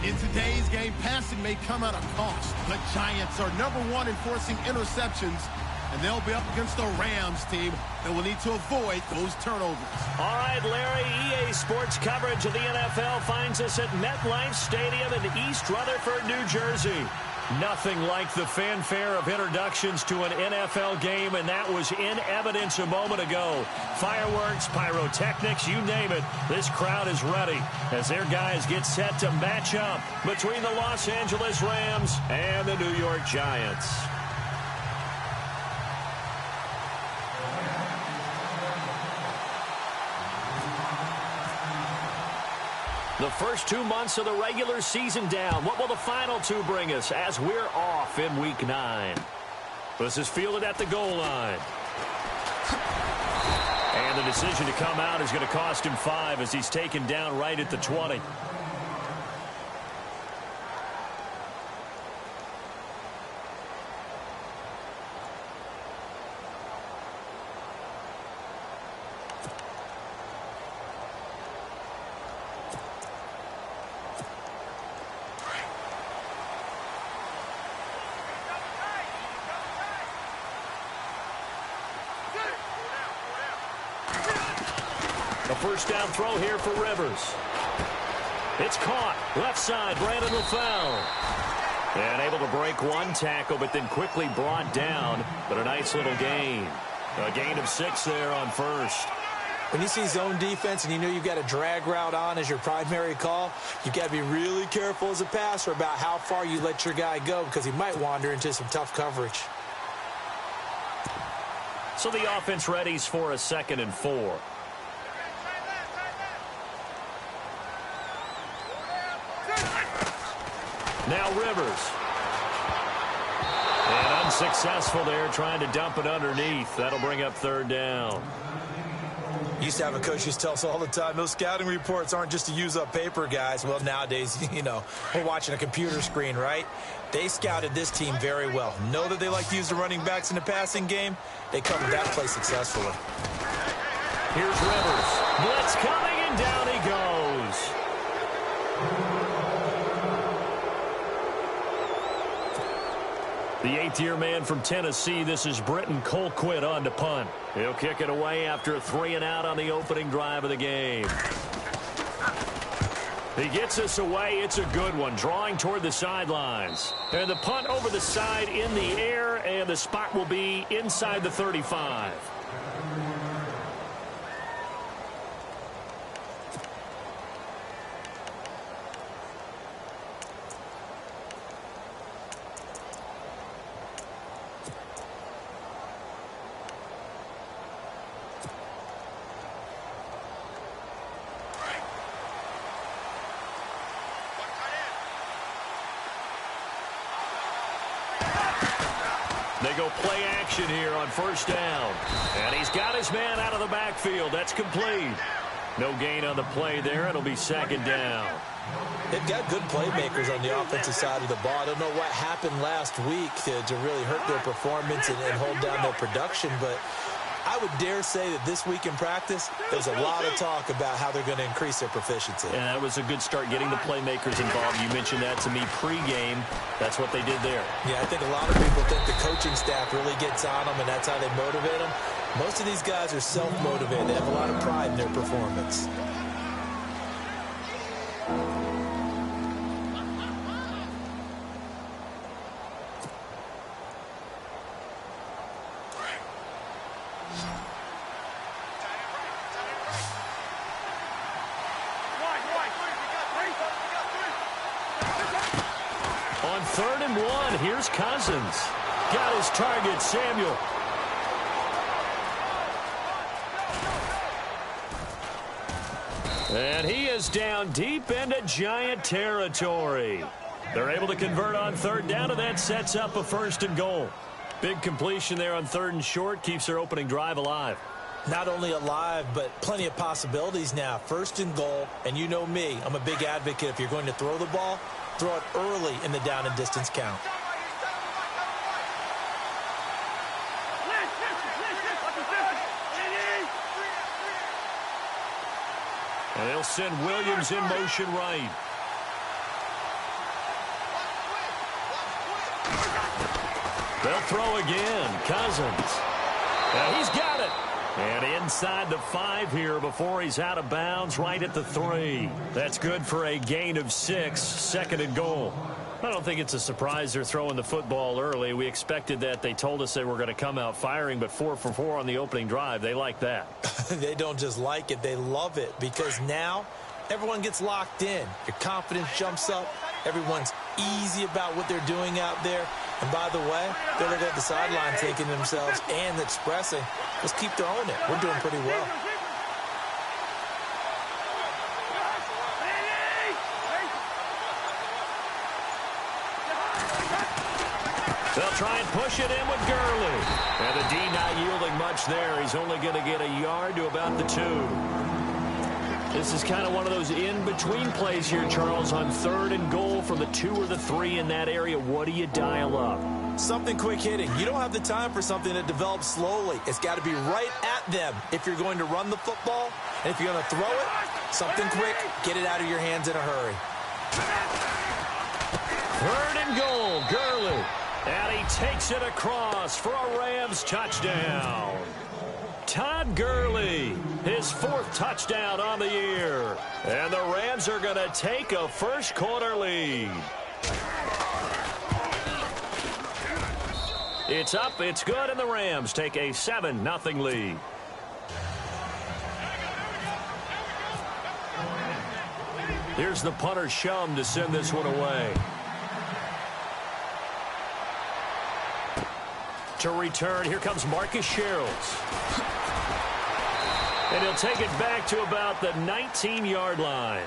In today's game, passing may come at a cost. The Giants are #1 in forcing interceptions, and they'll be up against the Rams team that will need to avoid those turnovers. All right, Larry, EA Sports coverage of the NFL finds us at MetLife Stadium in East Rutherford, New Jersey. Nothing like the fanfare of introductions to an NFL game, and that was in evidence a moment ago. Fireworks, pyrotechnics, you name it. This crowd is ready as their guys get set to match up between the Los Angeles Rams and the New York Giants. The first 2 months of the regular season down. What will the final two bring us as we're off in Week 9? This is fielded at the goal line. And the decision to come out is going to cost him 5 as he's taken down right at the 20. A first down throw here for Rivers. It's caught. Left side, Brandon LaFell. And able to break one tackle, but then quickly brought down. But a nice little gain. A gain of 6 there on first. When you see zone defense and you know you've got a drag route on as your primary call, you've got to be really careful as a passer about how far you let your guy go because he might wander into some tough coverage. So the offense readies for a 2nd and 4. Now Rivers. And unsuccessful there, trying to dump it underneath. That'll bring up 3rd down. Used to have a coach who tell us all the time, those scouting reports aren't just to use up paper, guys. Well, nowadays, you know, we're watching a computer screen, right? They scouted this team very well. Know that they like to use the running backs in the passing game. They covered that play successfully. Here's Rivers. Blitz coming, and down he goes. The 8th-year man from Tennessee, this is Britton Colquitt on to punt. He'll kick it away after a 3-and-out on the opening drive of the game. He gets us away. It's a good one, drawing toward the sidelines. And the punt over the side in the air, and the spot will be inside the 35. They go play action here on 1st down. And he's got his man out of the backfield. That's complete. No gain on the play there. It'll be 2nd down. They've got good playmakers on the offensive side of the ball. I don't know what happened last week to really hurt their performance and hold down their production, but I would dare say that this week in practice, there's a lot of talk about how they're going to increase their proficiency. And that was a good start, getting the playmakers involved. You mentioned that to me pregame. That's what they did there. Yeah, I think a lot of people think the coaching staff really gets on them, and that's how they motivate them. Most of these guys are self-motivated. They have a lot of pride in their performance. On 3rd and 1, here's Cousins. Got his target, Samuel. And he is down deep into Giant territory. They're able to convert on 3rd down, and that sets up a 1st and goal. Big completion there on 3rd and short, keeps their opening drive alive. Not only alive, but plenty of possibilities now. 1st and goal, and you know me, I'm a big advocate. If you're going to throw the ball, throw it early in the down and distance count. And they'll send Williams in motion right. They'll throw again. Cousins. He's got it. And inside the 5 here before he's out of bounds, right at the 3. That's good for a gain of 6, 2nd and goal. I don't think it's a surprise they're throwing the football early. We expected that. They told us they were going to come out firing, but 4 for 4 on the opening drive. They like that. They don't just like it. They love it because now everyone gets locked in. Your confidence jumps up. Everyone's easy about what they're doing out there. And by the way, they're looking at the sideline thinking to themselves and expressing, let's keep throwing it. We're doing pretty well. They'll try and push it in with Gurley. And the D not yielding much there. He's only going to get a yard to about the 2. This is kind of one of those in-between plays here, Charles, on 3rd and goal from the 2 or the 3 in that area. What do you dial up? Something quick hitting. You don't have the time for something that develops slowly. It's got to be right at them if you're going to run the football. And if you're going to throw it, something quick, get it out of your hands in a hurry. 3rd and goal, Gurley. And he takes it across for a Rams touchdown. Todd Gurley, his 4th touchdown on the year. And the Rams are going to take a first-quarter lead. It's up, it's good, and the Rams take a 7-0 lead. Here's the punter Shum to send this one away. To return, here comes Marcus Sherrills. And he'll take it back to about the 19-yard line.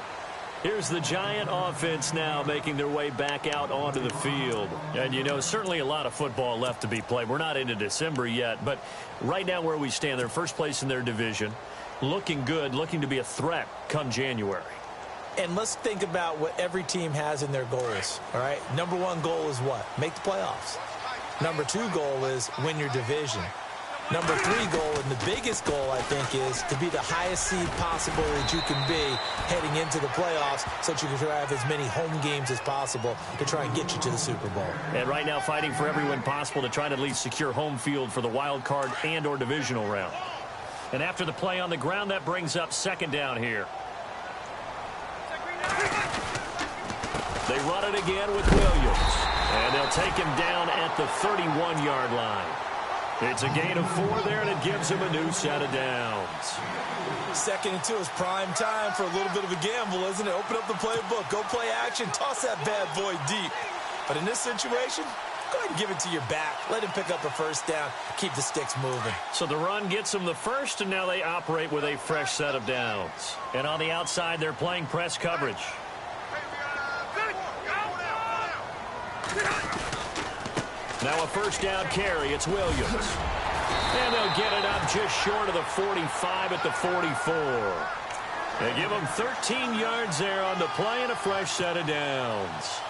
Here's the Giant offense now making their way back out onto the field. And, you know, certainly a lot of football left to be played. We're not into December yet, but right now where we stand, they're first place in their division. Looking good, looking to be a threat come January. And let's think about what every team has in their goals, all right? Number 1 goal is what? Make the playoffs. Number 2 goal is win your division. Number 3 goal, and the biggest goal, I think, is to be the highest seed possible that you can be heading into the playoffs so that you can have as many home games as possible to try and get you to the Super Bowl. And right now fighting for every win possible to try to at least secure home field for the wild card and or divisional round. And after the play on the ground, that brings up 2nd down here. They run it again with Williams. And they'll take him down at the 31-yard line. It's a gain of 4 there, and it gives him a new set of downs. 2nd and 2 is prime time for a little bit of a gamble, isn't it? Open up the playbook, go play action, toss that bad boy deep. But in this situation, go ahead and give it to your back. Let him pick up a 1st down, keep the sticks moving. So the run gets them the 1st, and now they operate with a fresh set of downs. And on the outside, they're playing press coverage. Now a 1st down carry. It's Williams. And they'll get it up just short of the 45 at the 44. They give them 13 yards there on the play and a fresh set of downs.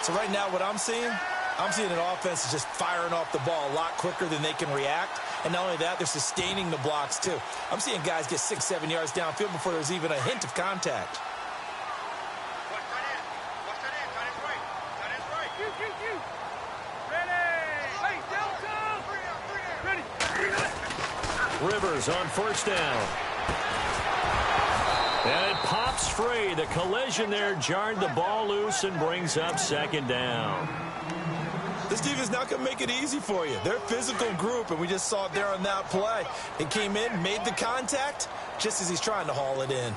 So right now what I'm seeing an offense that's just firing off the ball a lot quicker than they can react. And not only that, they're sustaining the blocks too. I'm seeing guys get 6-7 yards downfield before there's even a hint of contact. Rivers on 1st down. And it pops free. The collision there jarred the ball loose and brings up 2nd down. This defense is not going to make it easy for you. They're a physical group, and we just saw it there on that play. It came in, made the contact, just as he's trying to haul it in.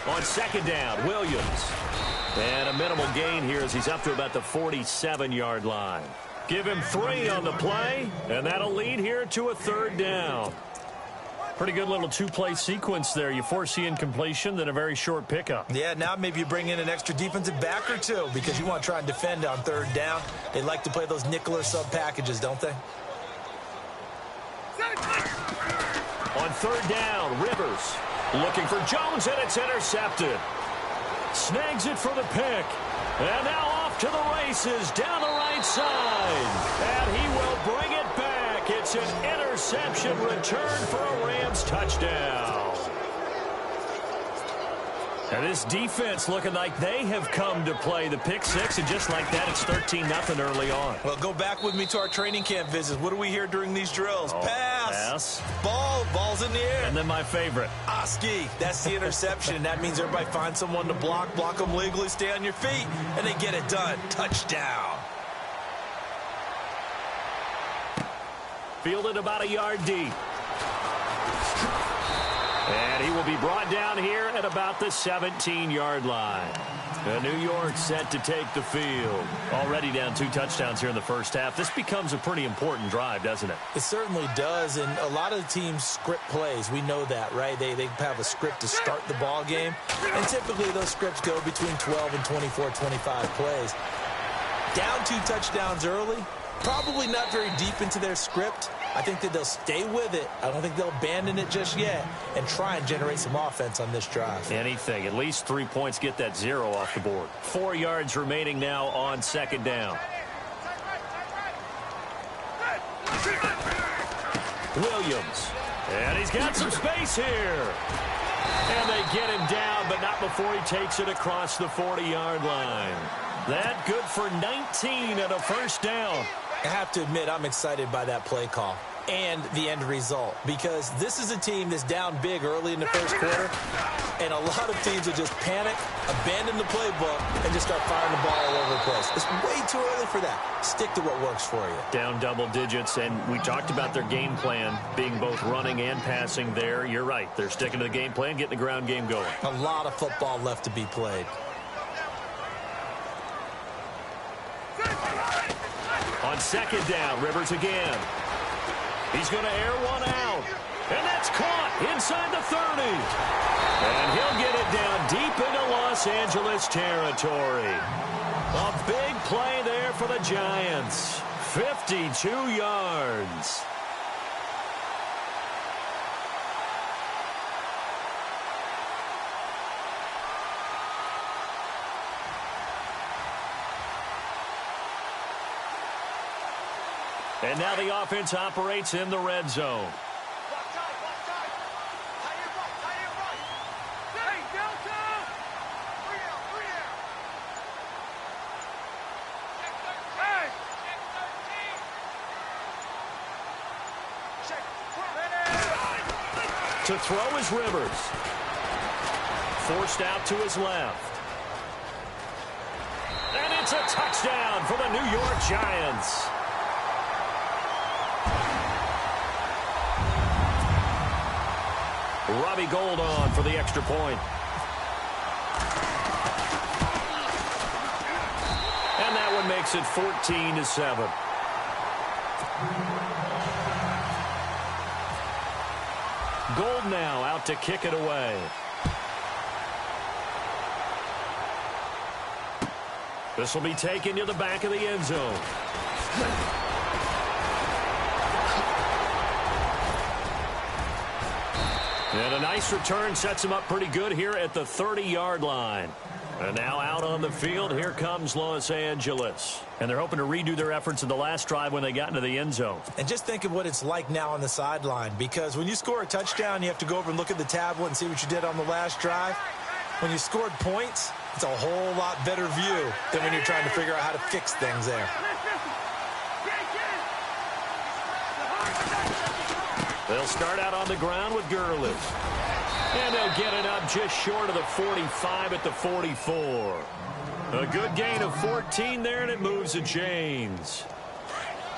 On 2nd down, Williams. And a minimal gain here as he's up to about the 47-yard line. Give him 3 on the play, and that'll lead here to a 3rd down. Pretty good little 2-play sequence there. You foresee incompletion, then a very short pickup. Yeah, now maybe you bring in an extra defensive back or 2 because you want to try and defend on 3rd down. They like to play those nickel or sub packages, don't they? On 3rd down, Rivers looking for Jones, and it's intercepted. Snags it for the pick. And now off to the races down the right side. And he will bring it back. It's an interception return for a Rams touchdown. And this defense looking like they have come to play. The pick six, and just like that, it's 13-0 early on. Well, go back with me to our training camp visits. What do we hear during these drills? Pass. Ball's in the air. And then my favorite. Oski. That's the interception. That means everybody finds someone to block them legally, stay on your feet, and they get it done. Touchdown. Fielded about a yard deep. And he will be brought down here at about the 17-yard line. New York set to take the field. Already down 2 touchdowns here in the first half. This becomes a pretty important drive, doesn't it? It certainly does, and a lot of the teams script plays. We know that, right? They have a script to start the ball game, and typically those scripts go between 12 and 24, 25 plays. Down 2 touchdowns early, probably not very deep into their script. I think that they'll stay with it. I don't think they'll abandon it just yet and try and generate some offense on this drive. Anything. At least 3 points, get that 0 off the board. 4 yards remaining now on second down. Williams. And he's got some space here. And they get him down, but not before he takes it across the 40-yard line. That good for 19 and a first down. I have to admit, I'm excited by that play call and the end result, because this is a team that's down big early in the first quarter, and a lot of teams will just panic, abandon the playbook, and just start firing the ball all over the place. It's way too early for that. Stick to what works for you. Down double digits, and we talked about their game plan being both running and passing there. You're right. They're sticking to the game plan, getting the ground game going. A lot of football left to be played. On second down, Rivers again. He's going to air one out. And that's caught inside the 30. And he'll get it down deep into Los Angeles territory. A big play there for the Giants. 52 yards. And now the offense operates in the red zone. To throw is Rivers. Forced out to his left. And it's a touchdown for the New York Giants. Robbie Gould on for the extra point. And that one makes it 14-7. Gould now out to kick it away. This will be taken to the back of the end zone. And a nice return sets him up pretty good here at the 30-yard line. And now out on the field, here comes Los Angeles. And they're hoping to redo their efforts in the last drive when they got into the end zone. And just think of what it's like now on the sideline, because when you score a touchdown, you have to go over and look at the tablet and see what you did on the last drive. When you scored points, it's a whole lot better view than when you're trying to figure out how to fix things there. They'll start out on the ground with Gurley. And they'll get it up just short of the 45 at the 44. A good gain of 14 there, and it moves the chains.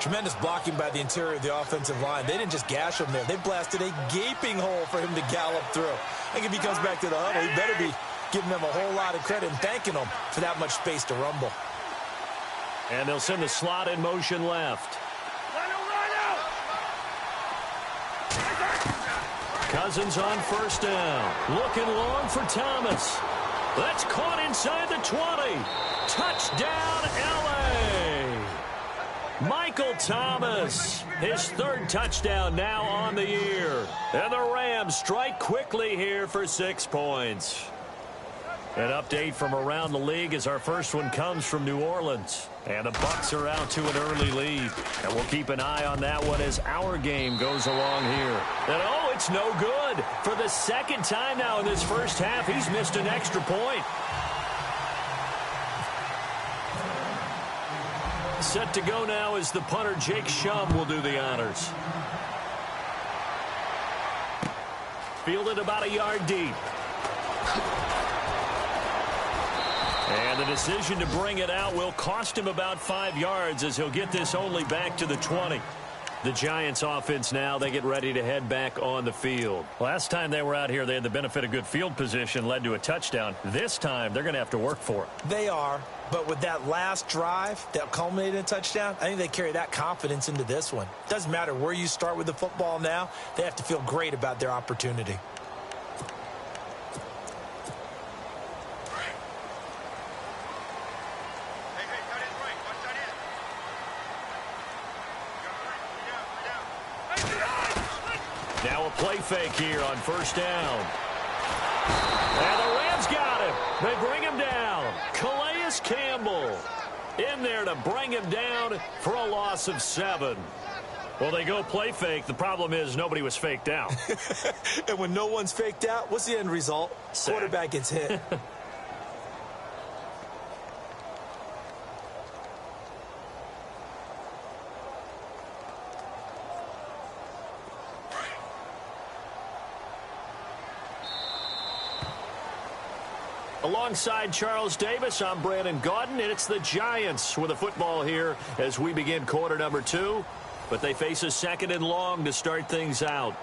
Tremendous blocking by the interior of the offensive line. They didn't just gash him there. They blasted a gaping hole for him to gallop through. I think if he comes back to the huddle, he better be giving them a whole lot of credit and thanking them for that much space to rumble. And they'll send the slot in motion left. Cousins on first down. Looking long for Thomas. That's caught inside the 20. Touchdown, L.A. Michael Thomas, his third touchdown now on the year. And the Rams strike quickly here for 6 points. An update from around the league as our first one comes from New Orleans. And the Bucs are out to an early lead. And we'll keep an eye on that one as our game goes along here. And oh, it's no good. For the second time now in this first half, he's missed an extra point. Set to go now is the punter, Jake Shum, will do the honors. Fielded about a yard deep. And the decision to bring it out will cost him about 5 yards as he'll get this only back to the 20. The Giants offense now, they get ready to head back on the field. Last time they were out here, they had the benefit of good field position, led to a touchdown. This time, they're going to have to work for it. They are, but with that last drive that culminated in a touchdown, I think they carry that confidence into this one. Doesn't matter where you start with the football now, they have to feel great about their opportunity. Now a play fake here on first down. And the Rams got him. They bring him down. Calais Campbell in there to bring him down for a loss of 7. Well, they go play fake. The problem is nobody was faked out. And when no one's faked out, what's the end result? Sack. Quarterback gets hit. Alongside Charles Davis, I'm Brandon Gaudin, and it's the Giants with a football here as we begin quarter number 2. But they face a second and long to start things out.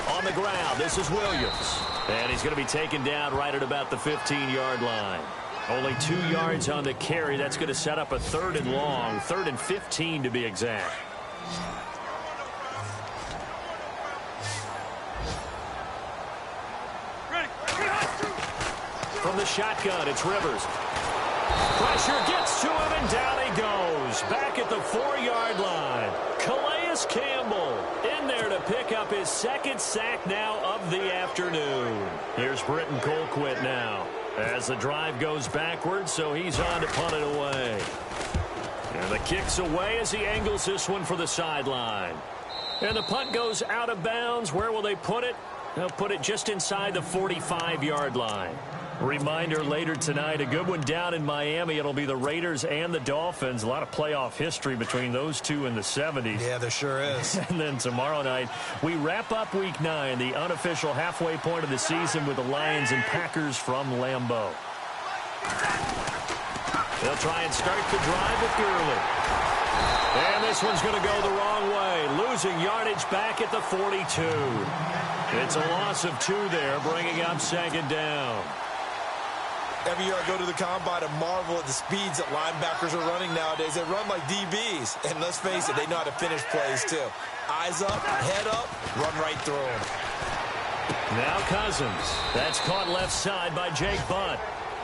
On the ground, this is Williams. And he's going to be taken down right at about the 15-yard line. Only 2 yards on the carry. That's going to set up a third and long, 3rd and 15 to be exact. From the shotgun, it's Rivers. Pressure gets to him, and down he goes. Back at the 4-yard line. Calais Campbell in there to pick up his second sack now of the afternoon. Here's Britton Colquitt now. As the drive goes backwards, so he's on to punt it away. And the kick's away as he angles this one for the sideline. And the punt goes out of bounds. Where will they put it? They'll put it just inside the 45-yard line. Reminder later tonight, a good one down in Miami. It'll be the Raiders and the Dolphins. A lot of playoff history between those two in the 70s. Yeah, there sure is. And then tomorrow night, we wrap up Week 9, the unofficial halfway point of the season with the Lions and Packers from Lambeau. They'll try and start the drive with Gurley. And this one's going to go the wrong way, losing yardage back at the 42. It's a loss of 2 there, bringing up second down. Every year I go to the combine and marvel at the speeds that linebackers are running nowadays. They run like DBs. And let's face it, they know how to finish plays too. Eyes up, head up, run right through them. Now Cousins. That's caught left side by Jake Butt.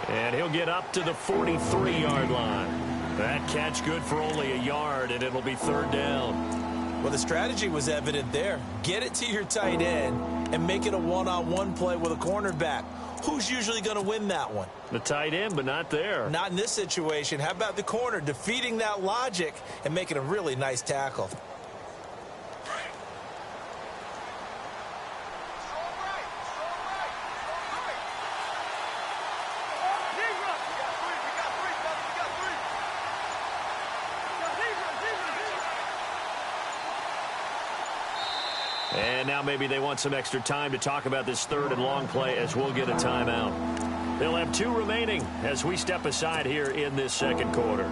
And he'll get up to the 43-yard line. That catch good for only a yard, and it'll be 3rd down. Well, the strategy was evident there. Get it to your tight end and make it a one-on-one play with a cornerback. Who's usually going to win that one? The tight end, but not there. Not in this situation. How about the corner defeating that logic and making a really nice tackle? And now maybe they want some extra time to talk about this 3rd and long play as we'll get a timeout. They'll have 2 remaining as we step aside here in this second quarter.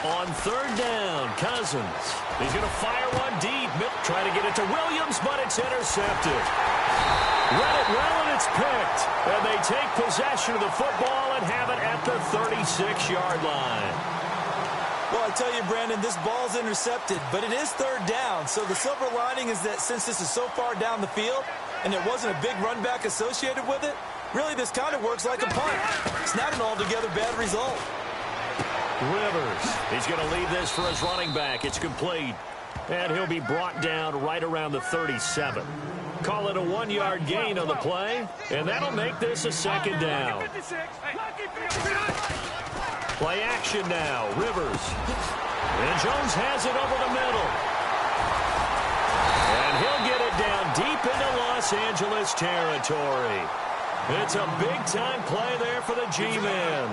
On third down, Cousins. He's going to fire one deep. Trying to get it to Williams, but it's intercepted. Read it well, and it's picked. And they take possession of the football and have it at the 36-yard line. Well, I tell you, Brandon, this ball's intercepted, but it is third down. So the silver lining is that since this is so far down the field and there wasn't a big run back associated with it, really this kind of works like a punt. It's not an altogether bad result. Rivers, he's going to leave this for his running back. It's complete. And he'll be brought down right around the 37. Call it a 1-yard gain on the play, and that'll make this a second down. Play action now, Rivers. And Jones has it over the middle. And he'll get it down deep into Los Angeles territory. It's a big-time play there for the G-men.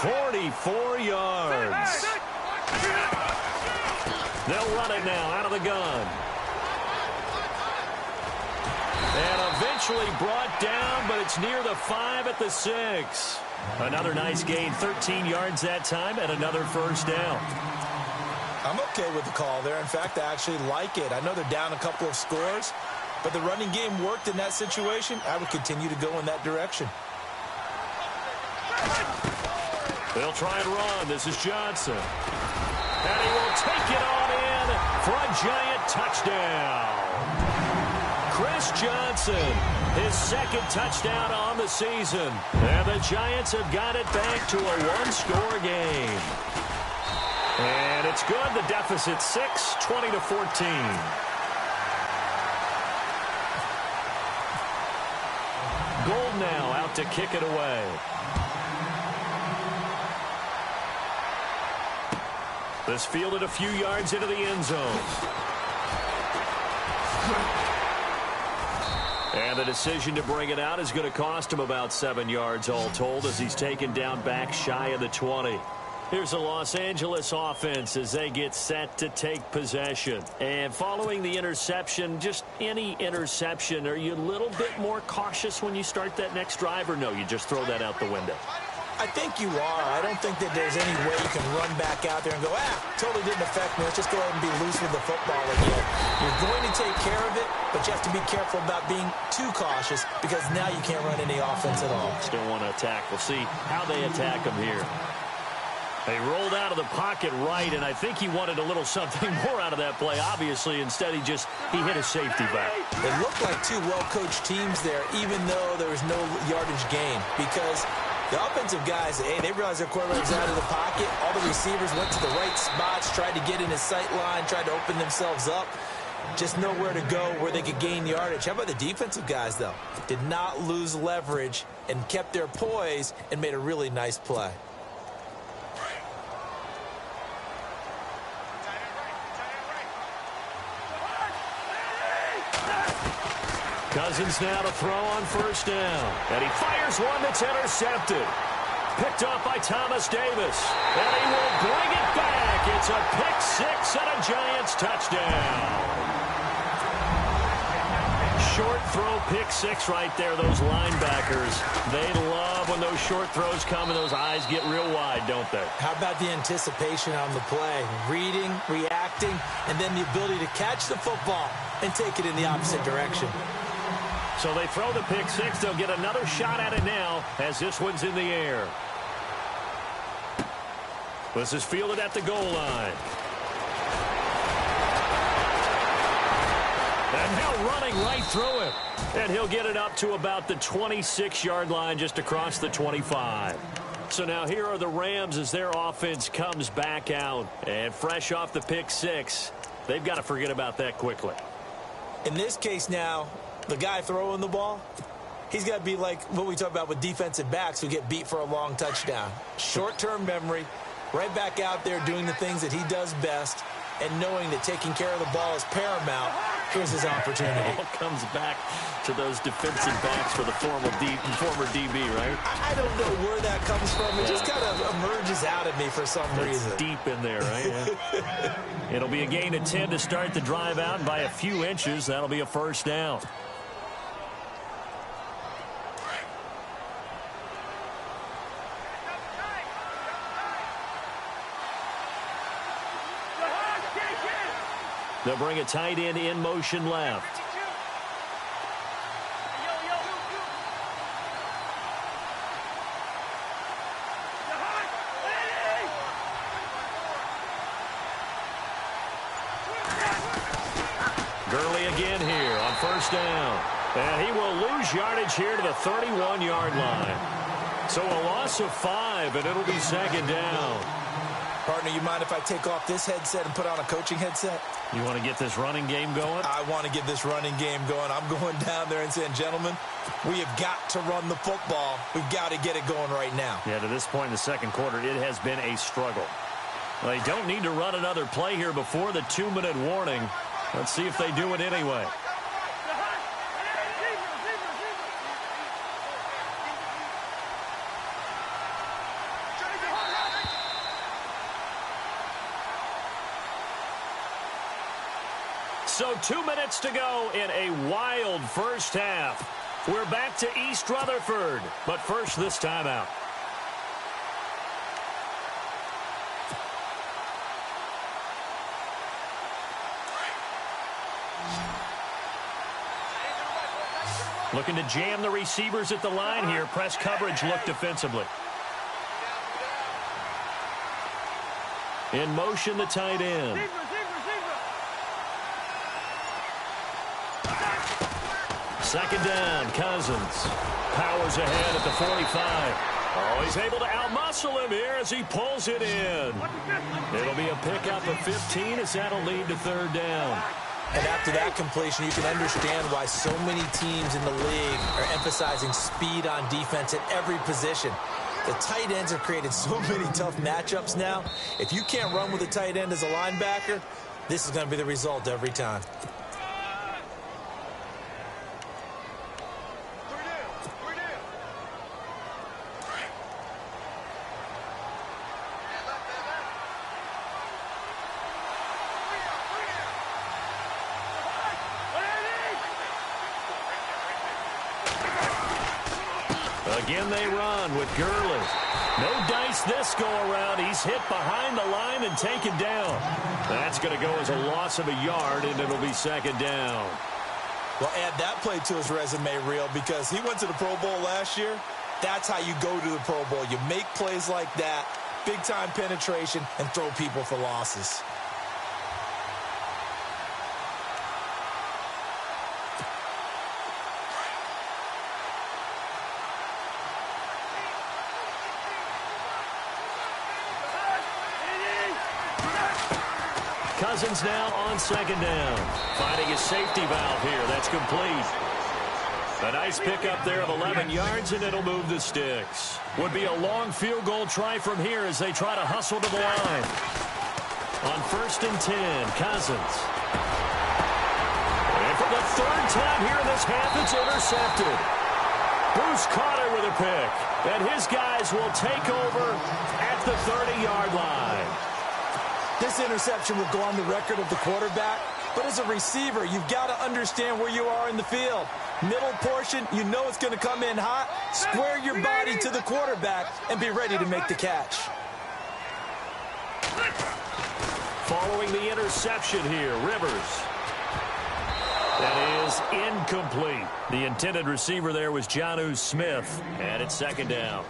44 yards. They'll run it now out of the gun. And eventually brought down, but it's near the 5 at the 6. Another nice gain, 13 yards that time, and another first down. I'm okay with the call there. In fact, I actually like it. I know they're down a couple of scores, but the running game worked in that situation. I would continue to go in that direction. They'll try and run. This is Johnson. And he will take it on in for a giant touchdown. Chris Johnson, his second touchdown on the season. And the Giants have got it back to a one-score game. And it's good. The deficit 6, 20-14. Gold now out to kick it away. This fielded a few yards into the end zone. And the decision to bring it out is going to cost him about 7 yards all told as he's taken down back shy of the 20. Here's the Los Angeles offense as they get set to take possession. And following the interception, just any interception, are you a little bit more cautious when you start that next drive, or no, you just throw that out the window? I think you are. I don't think that there's any way you can run back out there and go, totally didn't affect me. Let's just go ahead and be loose with the football again. You're going to take care of it, but you have to be careful about being too cautious because now you can't run any offense at all. Still want to attack. We'll see how they attack him here. They rolled out of the pocket right, and I think he wanted a little something more out of that play, obviously. Instead, he hit a safety back. It looked like two well-coached teams there, even though there was no yardage gain, because the offensive guys, they realized their quarterback's out of the pocket. All the receivers went to the right spots, tried to get in his sight line, tried to open themselves up. Just nowhere to go where they could gain yardage. How about the defensive guys, though? Did not lose leverage and kept their poise and made a really nice play. Cousins now to throw on first down. And he fires one that's intercepted. Picked off by Thomas Davis. And he will bring it back. It's a pick six and a Giants touchdown. Short throw pick six right there. Those linebackers, they love when those short throws come and those eyes get real wide, don't they? How about the anticipation on the play? Reading, reacting, and then the ability to catch the football and take it in the opposite direction. So they throw the pick six. They'll get another shot at it now as this one's in the air. This is fielded at the goal line. And now running right through it. And he'll get it up to about the 26-yard line just across the 25. So now here are the Rams as their offense comes back out. And fresh off the pick six, they've got to forget about that quickly. In this case now, the guy throwing the ball, he's got to be like what we talk about with defensive backs who get beat for a long touchdown. Short-term memory, right back out there doing the things that he does best, and knowing that taking care of the ball is paramount. Here's his opportunity. It all comes back to those defensive backs for the former DB, right? I don't know where that comes from. It just kind of emerges out of me for some reason. It's deep in there, right? Yeah. It'll be a gain of 10 to start the drive out, and by a few inches, that'll be a first down. They'll bring a tight end in motion left. Gurley again here on first down. And he will lose yardage here to the 31-yard line. So a loss of 5, and it'll be second down. Partner, you mind if I take off this headset and put on a coaching headset? You want to get this running game going? I want to get this running game going. I'm going down there and saying, gentlemen, we have got to run the football. We've got to get it going right now. Yeah, to this point in the second quarter, it has been a struggle. They don't need to run another play here before the 2-minute warning. Let's see if they do it anyway. So 2 minutes to go in a wild first half. We're back to East Rutherford, but first this timeout. Looking to jam the receivers at the line here. Press coverage look defensively. In motion, the tight end. Second down, Cousins. Powers ahead at the 45. Oh, he's able to outmuscle him here as he pulls it in. It'll be a pickup of 15 as that'll lead to third down. And after that completion, you can understand why so many teams in the league are emphasizing speed on defense at every position. The tight ends have created so many tough matchups now. If you can't run with a tight end as a linebacker, this is going to be the result every time. Again they run with Gurley. No dice this go-around. He's hit behind the line and taken down. That's going to go as a loss of a yard, and it'll be second down. Well, add that play to his resume reel because he went to the Pro Bowl last year. That's how you go to the Pro Bowl. You make plays like that, big-time penetration, and throw people for losses. Cousins now on second down. Finding his safety valve here. That's complete. A nice pickup there of 11 yards, and it'll move the Stixx. Would be a long field goal try from here as they try to hustle to the line. On first and 10, Cousins. And for the third time here in this half, it's intercepted. Bruce Carter with a pick. And his guys will take over at the 30-yard line. This interception will go on the record of the quarterback, but as a receiver, you've got to understand where you are in the field. Middle portion, you know it's going to come in hot. Square your body to the quarterback and be ready to make the catch. Following the interception here, Rivers. That is incomplete. The intended receiver there was Jonnu Smith, and it's second down.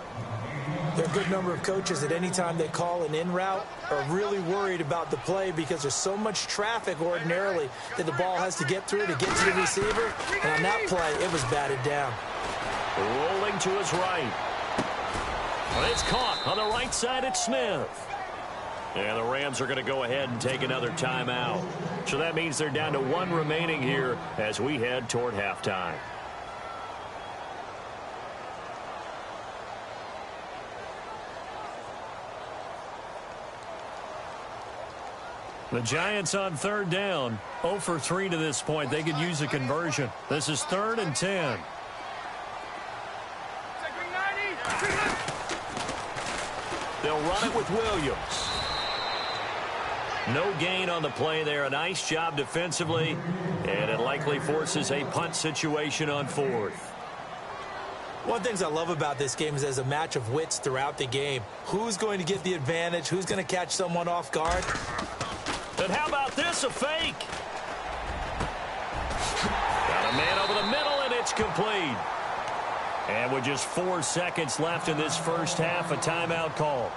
There are a good number of coaches at any time they call an in route are really worried about the play because there's so much traffic ordinarily that the ball has to get through to get to the receiver. And on that play, it was batted down. Rolling to his right. But it's caught on the right side at Smith. And the Rams are going to go ahead and take another timeout. So that means they're down to one remaining here as we head toward halftime. The Giants on third down, 0 for 3 to this point. They could use a conversion. This is 3rd and 10. They'll run it with Williams. No gain on the play there. A nice job defensively, and it likely forces a punt situation on 4th. One of the things I love about this game is there's a match of wits throughout the game. Who's going to get the advantage? Who's going to catch someone off guard? And how about this, a fake? It's complete. And with just 4 seconds left in this first half, a timeout call.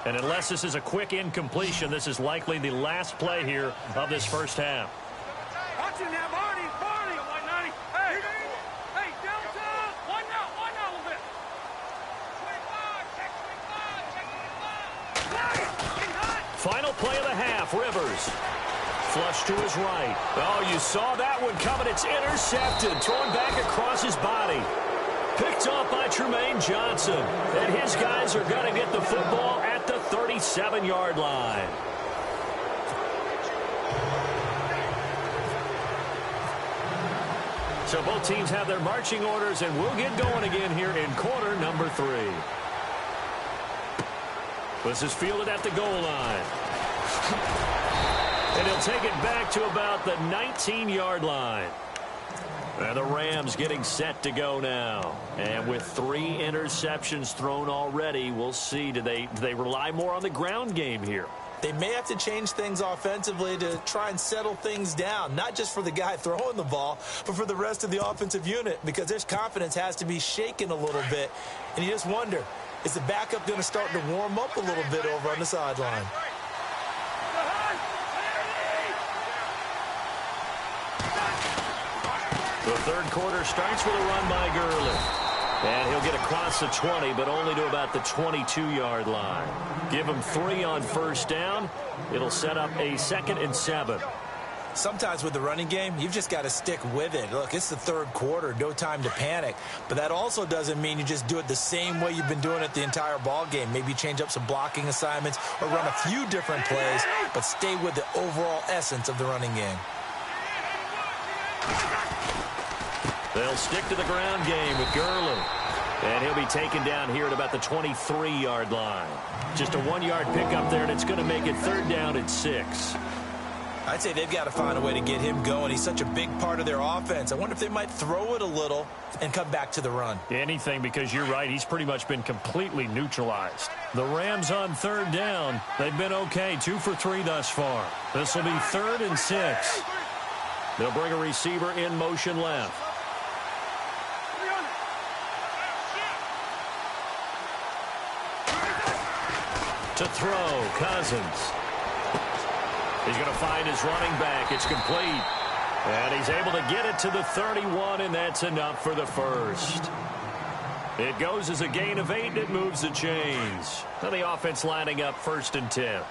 And unless this is a quick incompletion, this is likely the last play here of this first half. Watch it now, Barney, Barney. 190. Hey, downtown. One out a little bit. 25, check 25, check 25. Final play of the half, Rivers. Flush to his right. Oh, you saw that one coming. It's intercepted. Thrown back across his body. Picked off by Tremaine Johnson. And his guys are going to get the football at the 37-yard line. So both teams have their marching orders, and we'll get going again here in quarter number 3. This is fielded at the goal line. And he'll take it back to about the 19-yard line. And the Rams getting set to go now. And with 3 interceptions thrown already, we'll see. Do they rely more on the ground game here? They may have to change things offensively to try and settle things down, not just for the guy throwing the ball, but for the rest of the offensive unit, because their confidence has to be shaken a little bit. And you just wonder, is the backup going to start to warm up a little bit over on the sideline? The third quarter starts with a run by Gurley. And he'll get across the 20, but only to about the 22-yard line. Give him 3 on first down. It'll set up a 2nd and 7. Sometimes with the running game, you've just got to stick with it. Look, it's the third quarter, no time to panic. But that also doesn't mean you just do it the same way you've been doing it the entire ball game. Maybe change up some blocking assignments or run a few different plays, but stay with the overall essence of the running game. They'll stick to the ground game with Gurley. And he'll be taken down here at about the 23-yard line. Just a 1-yard pickup there, and it's going to make it 3rd down and 6. I'd say they've got to find a way to get him going. He's such a big part of their offense. I wonder if they might throw it a little and come back to the run. Anything, because you're right. He's pretty much been completely neutralized. The Rams on 3rd down. They've been okay. 2 for 3 thus far. This will be 3rd and 6. They'll bring a receiver in motion left. To throw, Cousins. He's going to find his running back. It's complete. And he's able to get it to the 31, and that's enough for the first. It goes as a gain of 8, and it moves the chains. Now the offense lining up 1st and 10.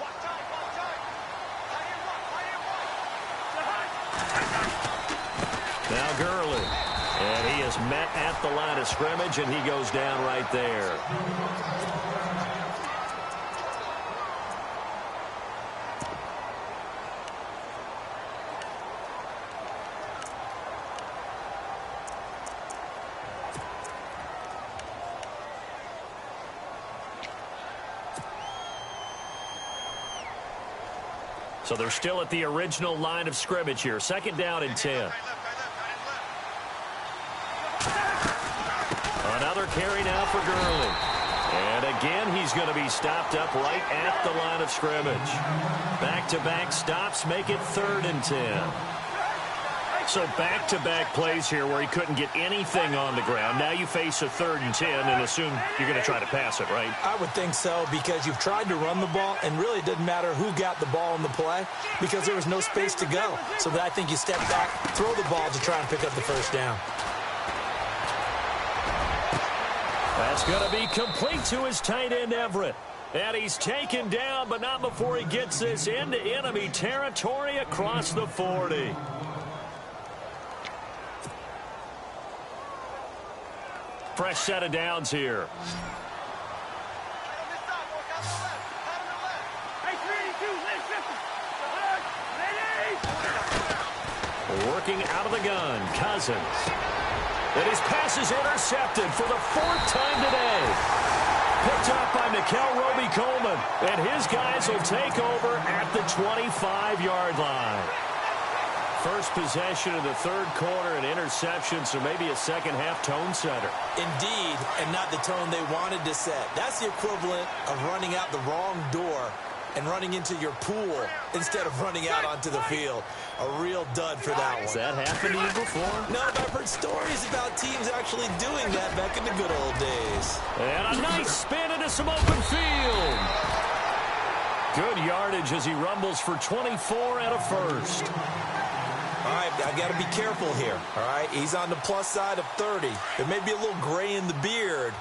Now Gurley. And he is met at the line of scrimmage, and he goes down right there. So they're still at the original line of scrimmage here. 2nd down and 10. Another carry now for Gurley. And again, he's going to be stopped up right at the line of scrimmage. Back-to-back stops make it 3rd and 10. So back-to-back plays here where he couldn't get anything on the ground. Now you face a 3rd and 10 and assume you're going to try to pass it, right? I would think so, because you've tried to run the ball, and really it didn't matter who got the ball in the play because there was no space to go. So I think you step back, throw the ball to try and pick up the first down. That's going to be complete to his tight end, Everett. And he's taken down, but not before he gets this into enemy territory across the 40. Fresh set of downs here. Working out of the gun, Cousins. And his pass is intercepted for the 4th time today. Picked up by Nikel Roby-Coleman. And his guys will take over at the 25-yard line. first possession of the third quarter, an interception, so maybe a second-half tone setter. Indeed, and not the tone they wanted to set. That's the equivalent of running out the wrong door and running into your pool instead of running out onto the field. A real dud for that one. Has that happened to you before? No, but I've heard stories about teams actually doing that back in the good old days. And a nice spin into some open field. Good yardage as he rumbles for 24 and a first. All right, I got to be careful here, all right? He's on the plus side of 30. There may be a little gray in the beard,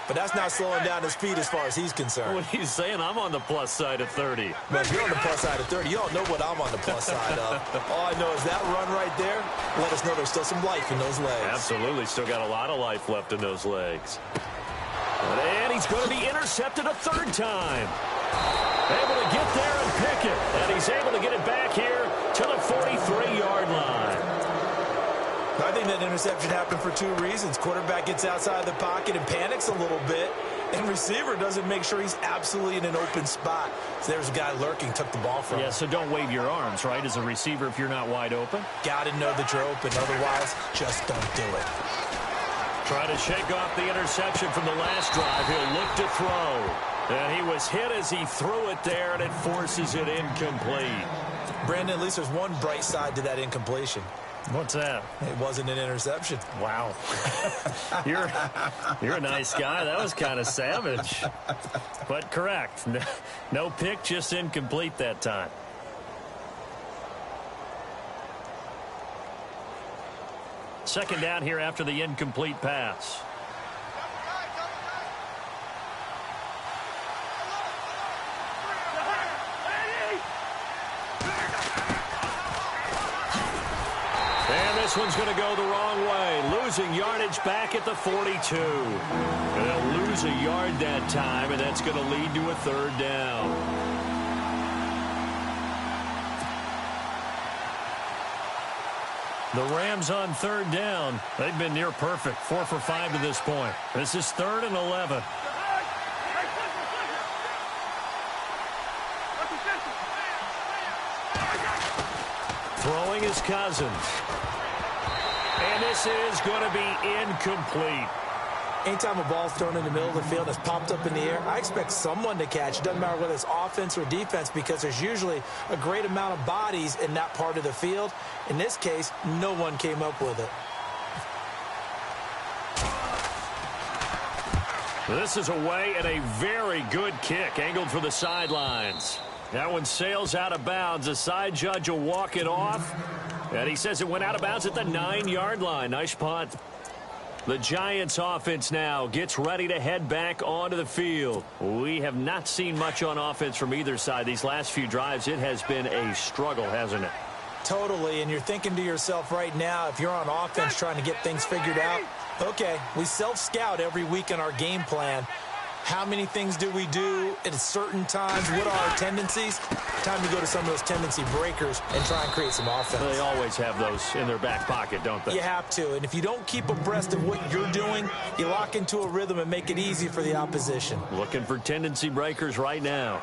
but that's not slowing down his speed as far as he's concerned. What he's saying, I'm on the plus side of 30. Well, if you're on the plus side of 30, you all know what I'm on the plus side of. All I know is that run right there, let us know there's still some life in those legs. Absolutely, still got a lot of life left in those legs. And he's going to be intercepted a third time. Able to get there and pick it. And he's able to get it back here to the 43-yard line. I think that interception happened for two reasons. Quarterback gets outside the pocket and panics a little bit, and receiver doesn't make sure he's absolutely in an open spot. So there's a guy lurking, took the ball from him. Yeah, so don't wave your arms, right, as a receiver if you're not wide open. Got to know that you're open. Otherwise, just don't do it. Trying to shake off the interception from the last drive. He'll look to throw. And he was hit as he threw it there, and it forces it incomplete. Brandon, at least there's one bright side to that incompletion. What's that? It wasn't an interception. Wow. You're a nice guy. That was kind of savage. But correct. No pick, just incomplete that time. Second down here after the incomplete pass. And this one's going to go the wrong way. Losing yardage back at the 42. And they'll lose a yard that time, and that's going to lead to a third down. The Rams on third down. They've been near perfect. 4 for 5 to this point. This is 3rd and 11. Throwing is Cousins. And this is going to be incomplete. Anytime a ball's thrown in the middle of the field and it's popped up in the air, I expect someone to catch. It doesn't matter whether it's offense or defense, because there's usually a great amount of bodies in that part of the field. In this case, no one came up with it. This is away and a very good kick, angled for the sidelines. That one sails out of bounds. The side judge will walk it off. And he says it went out of bounds at the 9-yard line. Nice punt. The Giants offense now gets ready to head back onto the field. We have not seen much on offense from either side. These last few drives, it has been a struggle, hasn't it? Totally, and you're thinking to yourself right now, if you're on offense trying to get things figured out, okay, we self-scout every week in our game plan. How many things do we do at certain times? What are our tendencies? Time to go to some of those tendency breakers and try and create some offense. They always have those in their back pocket, don't they? You have to, and if you don't keep abreast of what you're doing, you lock into a rhythm and make it easy for the opposition. Looking for tendency breakers right now.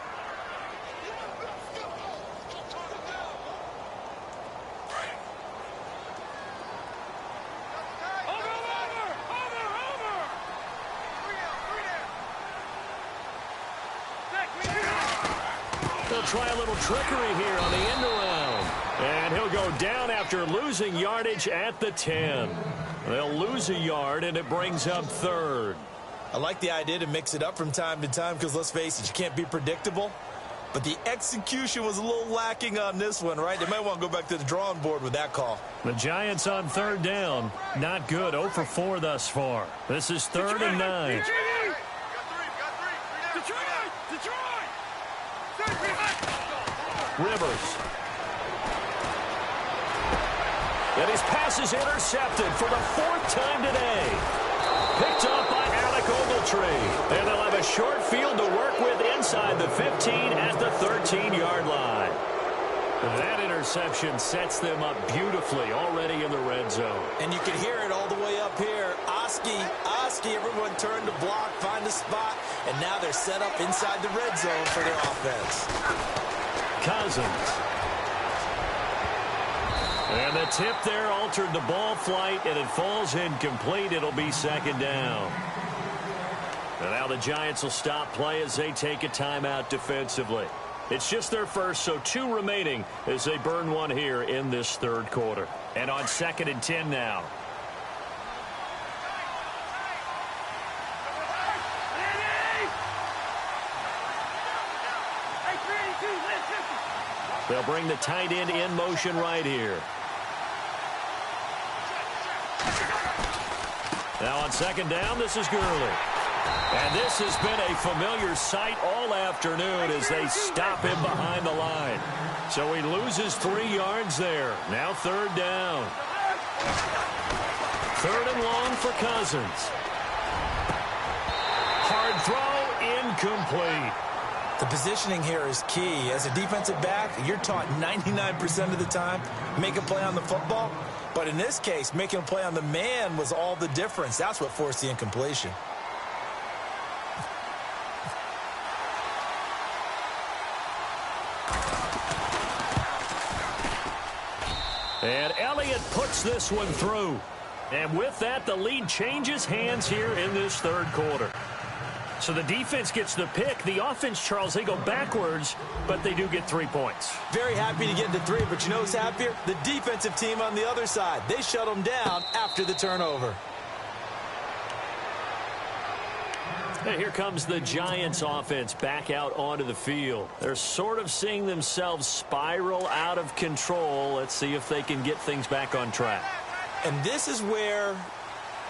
They'll try a little trickery here on the end around. And he'll go down after losing yardage at the 10. They'll lose a yard, and it brings up 3rd. I like the idea to mix it up from time to time because, let's face it, you can't be predictable. But the execution was a little lacking on this one, right? They might want to go back to the drawing board with that call. The Giants on 3rd down. Not good. 0 for 4 thus far. This is 3rd and 9. Rivers. And his pass is intercepted for the 4th time today. Picked up by Alec Ogletree. And they'll have a short field to work with inside the 15 at the 13-yard line. That interception sets them up beautifully already in the red zone. And you can hear it all the way up here. Oski, everyone turned to block, find a spot, and now they're set up inside the red zone for their offense. Cousins. And the tip there altered the ball flight, and it falls incomplete. It'll be second down. And now the Giants will stop play as they take a timeout defensively. It's just their first, so 2 remaining as they burn one here in this third quarter. And on 2nd and 10 now. They'll bring the tight end in motion right here. Now on 2nd down, this is Gurley. And this has been a familiar sight all afternoon as they stop him behind the line. So he loses 3 yards there. Now 3rd down. 3rd and long for Cousins. Hard throw, incomplete. The positioning here is key. As a defensive back, you're taught 99% of the time, make a play on the football. But in this case, making a play on the man was all the difference. That's what forced the incompletion. And Elliott puts this one through. And with that, the lead changes hands here in this third quarter. So the defense gets the pick. The offense, Charles, they go backwards, but they do get 3 points. Very happy to get to 3, but you know who's happier? The defensive team on the other side. They shut them down after the turnover. And here comes the Giants offense back out onto the field. They're sort of seeing themselves spiral out of control. Let's see if they can get things back on track. And this is where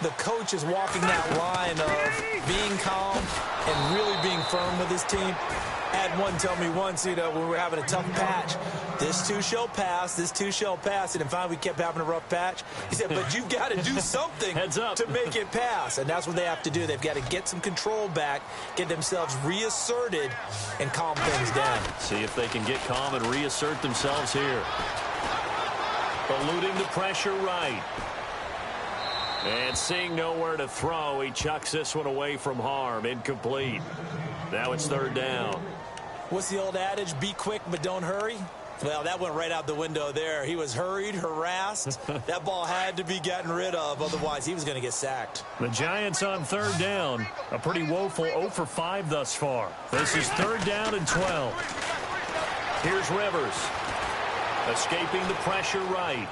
the coach is walking that line of being calm and really being firm with his team. I had one tell me once, when we were having a tough patch, this too shall pass, this too shall pass. And finally we kept having a rough patch. He said, but you've got to do something to make it pass. And that's what they have to do. They've got to get some control back, get themselves reasserted, and calm things down. See if they can get calm and reassert themselves here. Eluding the pressure right. And seeing nowhere to throw, he chucks this one away from harm. Incomplete. Now it's 3rd down. What's the old adage? Be quick, but don't hurry. Well, that went right out the window there. He was hurried, harassed. That ball had to be gotten rid of. Otherwise, he was going to get sacked. The Giants on 3rd down. A pretty woeful 0 for 5 thus far. This is 3rd down and 12. Here's Rivers. Escaping the pressure right.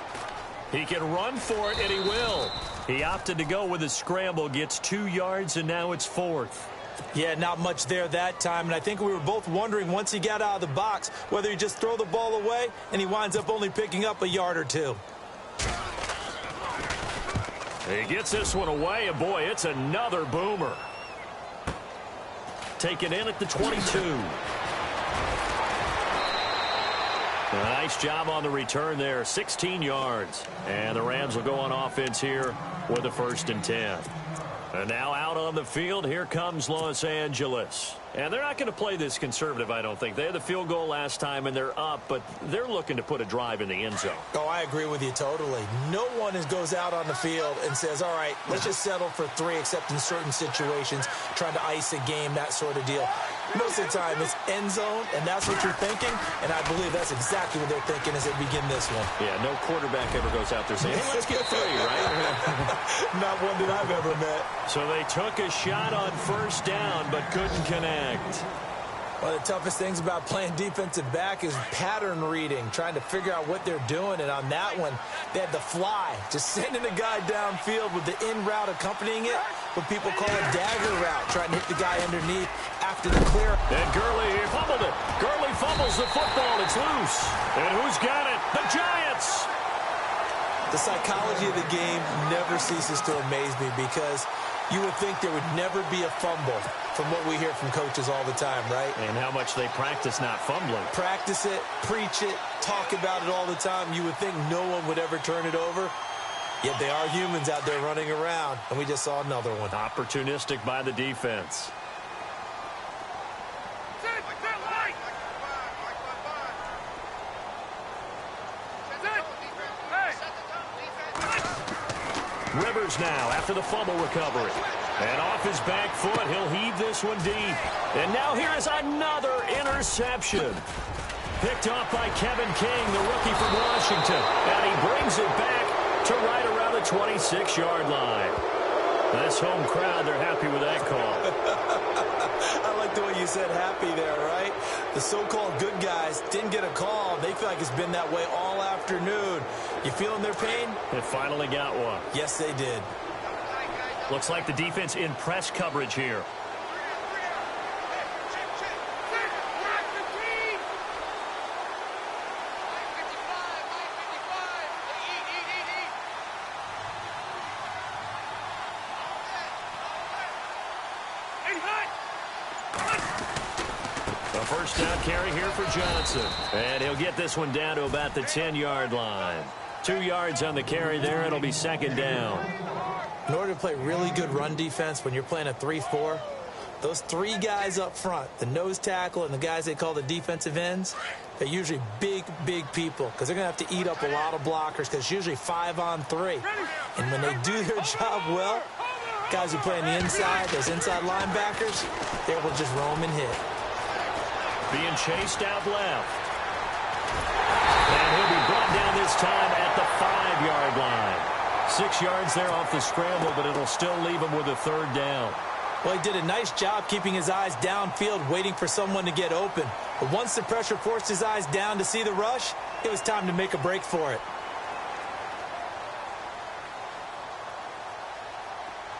He can run for it, and he will. He opted to go with a scramble, gets 2 yards, and now it's 4th. Yeah, not much there that time, and I think we were both wondering once he got out of the box whether he just throw the ball away, and he winds up only picking up a yard or 2. He gets this one away, and boy, it's another boomer. Taken in at the 22. A nice job on the return there, 16 yards. And the Rams will go on offense here with a 1st and 10. And now out on the field, here comes Los Angeles. And they're not going to play this conservative, I don't think. They had the field goal last time, and they're up, but they're looking to put a drive in the end zone. Oh, I agree with you totally. No one goes out on the field and says, all right, let's just settle for 3, except in certain situations, trying to ice a game, that sort of deal. Most of the time, it's end zone, and that's what you're thinking, and I believe that's exactly what they're thinking as they begin this one. Yeah, no quarterback ever goes out there saying, hey, let's get 3, right? Not one that I've ever met. So they took a shot on 1st down, but couldn't connect. One of the toughest things about playing defensive back is pattern reading, trying to figure out what they're doing. And on that one, they had the fly, just sending a guy downfield with the in route accompanying it, what people call a dagger route, trying to hit the guy underneath after the clear. And Gurley fumbled it. Gurley fumbles the football. It's loose. And who's got it? The Giants. The psychology of the game never ceases to amaze me because you would think there would never be a fumble from what we hear from coaches all the time, right? And how much they practice not fumbling. Practice it, preach it, talk about it all the time. You would think no one would ever turn it over. Yet they are humans out there running around, and we just saw another one. Opportunistic by the defense. Rivers now after the fumble recovery. And off his back foot, he'll heave this one deep. And now here is another interception. picked off by Kevin King, the rookie from Washington. And he brings it back to right around the 26-yard line. This home crowd, they're happy with that call. I like the way you said happy there, right? The so-called good guys didn't get a call. They feel like it's been that way all afternoon. You feeling their pain? They finally got one. Yes, they did. Looks like the defense in press coverage here. First down carry here for Johnson. And he'll get this one down to about the 10-yard line. 2 yards on the carry there. It'll be second down. In order to play really good run defense when you're playing a 3-4, those 3 guys up front, the nose tackle and the guys they call the defensive ends, they're usually big, big people because they're going to have to eat up a lot of blockers because it's usually 5-on-3. And when they do their job well, guys who play on the inside, those inside linebackers, they will just roam and hit. Being chased out left. And he'll be brought down this time at the 5-yard line. 6 yards there off the scramble, but it'll still leave him with a third down. Well, he did a nice job keeping his eyes downfield, waiting for someone to get open. But once the pressure forced his eyes down to see the rush, it was time to make a break for it.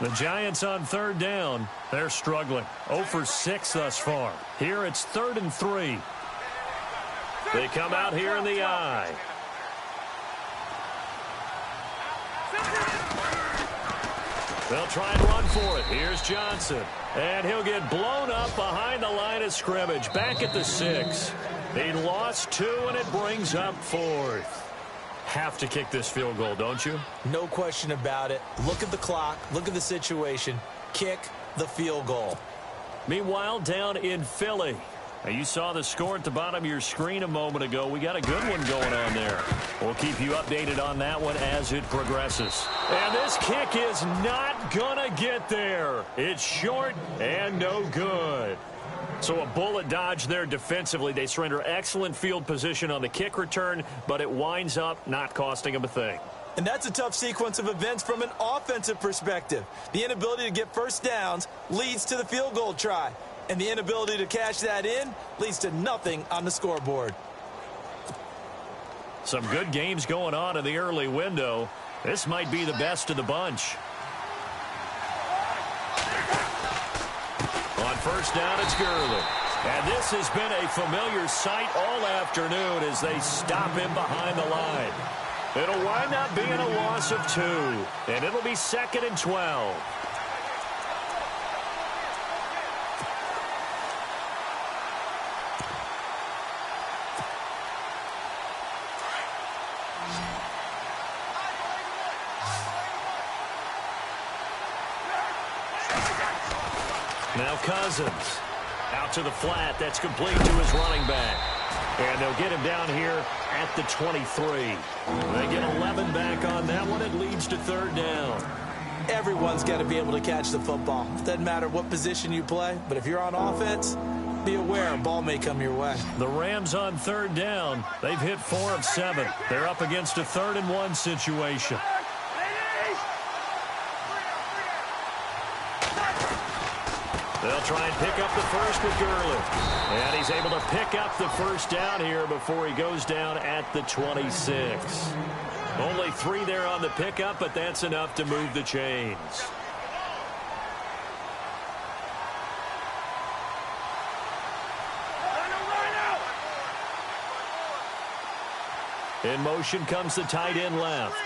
The Giants on third down. They're struggling. 0 for 6 thus far. Here it's 3rd and 3. They come out here in the I. They'll try and run for it. Here's Johnson. And he'll get blown up behind the line of scrimmage. Back at the 6. He lost 2, and it brings up 4th. Have to kick this field goal, don't you? No question about it. Look at the clock. Look at the situation. Kick the field goal. Meanwhile, down in Philly. Now, you saw the score at the bottom of your screen a moment ago. We got a good one going on there. We'll keep you updated on that one as it progresses. And this kick is not going to get there. It's short and no good. So a bullet dodge there defensively. They surrender excellent field position on the kick return, but it winds up not costing them a thing. And that's a tough sequence of events from an offensive perspective. The inability to get first downs leads to the field goal try. And the inability to cash that in leads to nothing on the scoreboard. Some good games going on in the early window. This might be the best of the bunch. On first down, it's Gurley. And this has been a familiar sight all afternoon as they stop him behind the line. It'll wind up being a loss of 2, and it'll be 2nd and 12. Now Cousins out to the flat. That's complete to his running back. And they'll get him down here at the 23. They get 11 back on that one. It leads to 3rd down. Everyone's got to be able to catch the football. Doesn't matter what position you play, but if you're on offense, be aware a ball may come your way. The Rams on 3rd down. They've hit 4 of 7. They're up against a 3rd and 1 situation. They'll try and pick up the first with Gurley. And he's able to pick up the first down here before he goes down at the 26. Only 3 there on the pickup, but that's enough to move the chains. In motion comes the tight end left.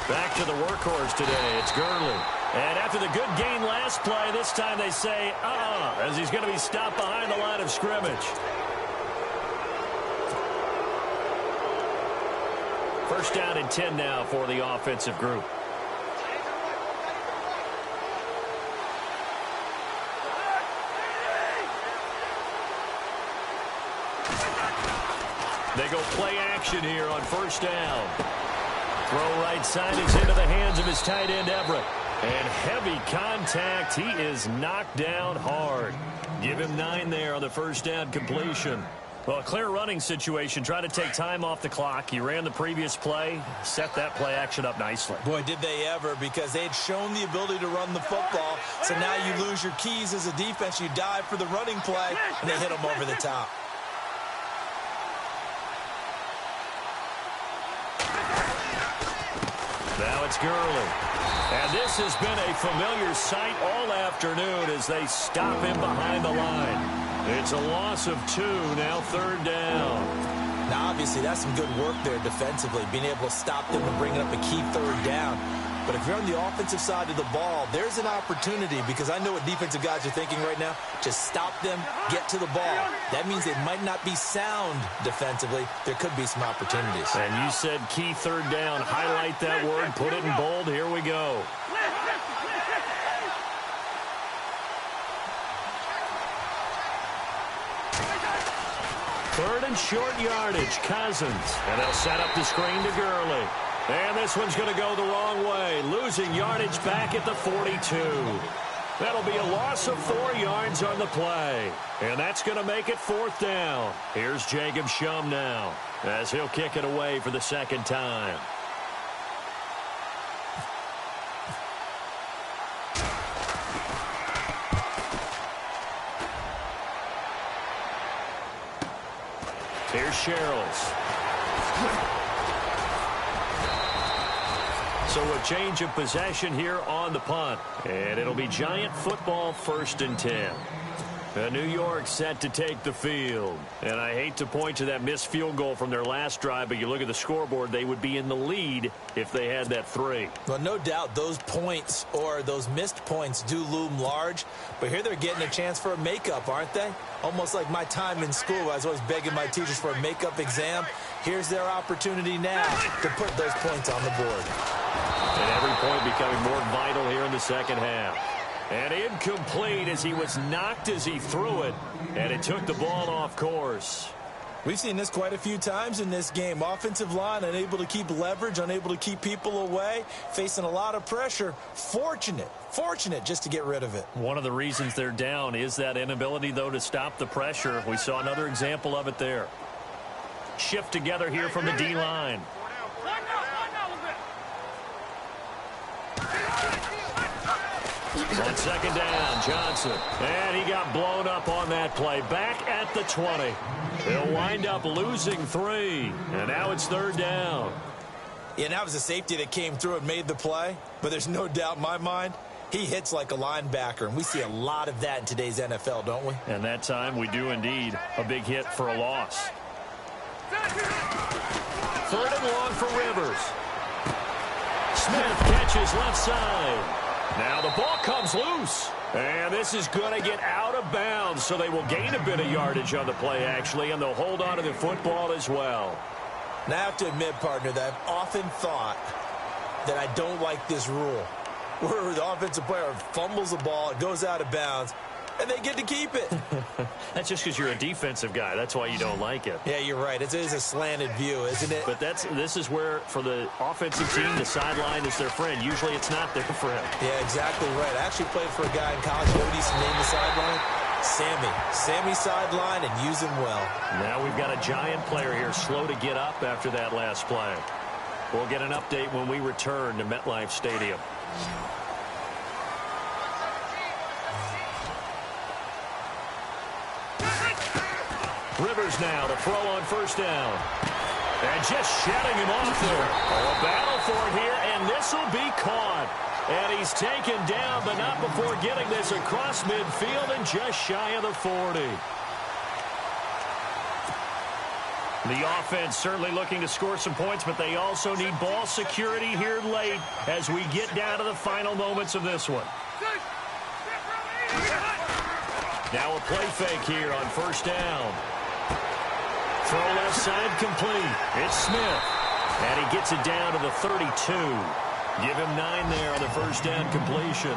Back to the workhorse today. It's Gurley. And after the good gain last play, this time they say, as he's going to be stopped behind the line of scrimmage. First down and 10 now for the offensive group. They go play action here on first down. Throw right side is into the hands of his tight end, Everett. And heavy contact. He is knocked down hard. Give him 9 there on the first down completion. Well, a clear running situation. Try to take time off the clock. He ran the previous play, set that play action up nicely. Boy, did they ever, because they had shown the ability to run the football. So now you lose your keys as a defense. You dive for the running play, and they hit them over the top. Now it's Gurley. And this has been a familiar sight all afternoon as they stop him behind the line. It's a loss of 2, now 3rd down. Now, obviously, that's some good work there defensively, being able to stop them and bringing up a key 3rd down. But if you're on the offensive side of the ball, there's an opportunity, because I know what defensive guys are thinking right now. Just stop them, get to the ball. That means they might not be sound defensively. There could be some opportunities. And you said key 3rd down. Highlight that word, put it in bold. Here we go. Third and short yardage, Cousins. And they'll set up the screen to Gurley. And this one's going to go the wrong way. Losing yardage back at the 42. That'll be a loss of 4 yards on the play. And that's going to make it 4th down. Here's Jacob Shum now, as he'll kick it away for the 2nd time. Here's Sherrills. So a change of possession here on the punt. And it'll be Giant football, 1st and 10. New York set to take the field. And I hate to point to that missed field goal from their last drive, but you look at the scoreboard, they would be in the lead if they had that 3. Well, no doubt those points or those missed points do loom large. But here they're getting a chance for a makeup, aren't they? Almost like my time in school. I was always begging my teachers for a makeup exam. Here's their opportunity now to put those points on the board. And every point becoming more vital here in the 2nd half. And incomplete as he was knocked as he threw it. And it took the ball off course. We've seen this quite a few times in this game. Offensive line unable to keep leverage, unable to keep people away, facing a lot of pressure. Fortunate just to get rid of it. One of the reasons they're down is that inability, though, to stop the pressure. We saw another example of it there. Shift together here from the D-line. On 2nd down, Johnson. And he got blown up on that play. Back at the 20. They'll wind up losing 3. And now it's 3rd down. Yeah, that was a safety that came through and made the play. But there's no doubt in my mind, he hits like a linebacker. And we see a lot of that in today's NFL, don't we? And that time we do indeed. A big hit for a loss. 3rd and long for Rivers. Smith catches left side. Now the ball comes loose. And this is going to get out of bounds, so they will gain a bit of yardage on the play, actually, and they'll hold on to the football as well. Now, I have to admit, partner, that I've often thought that I don't like this rule, where the offensive player fumbles the ball, it goes out of bounds, and they get to keep it. That's just because you're a defensive guy. That's why you don't like it. Yeah, you're right. It is a slanted view, isn't it? But this is where, for the offensive team, the sideline is their friend. Usually it's not their friend. Yeah, exactly right. I actually played for a guy in college. You know what he used to name the sideline? Sammy. Sammy sideline, and use him well. Now we've got a Giant player here slow to get up after that last play. We'll get an update when we return to MetLife Stadium. Rivers now to throw on 1st down. And just shutting him off there. A battle for it here, and this will be caught. And he's taken down, but not before getting this across midfield and just shy of the 40. The offense certainly looking to score some points, but they also need ball security here late as we get down to the final moments of this one. Now a play fake here on 1st down. Throw left side complete. It's Smith. And he gets it down to the 32. Give him 9 there on the 1st down completion.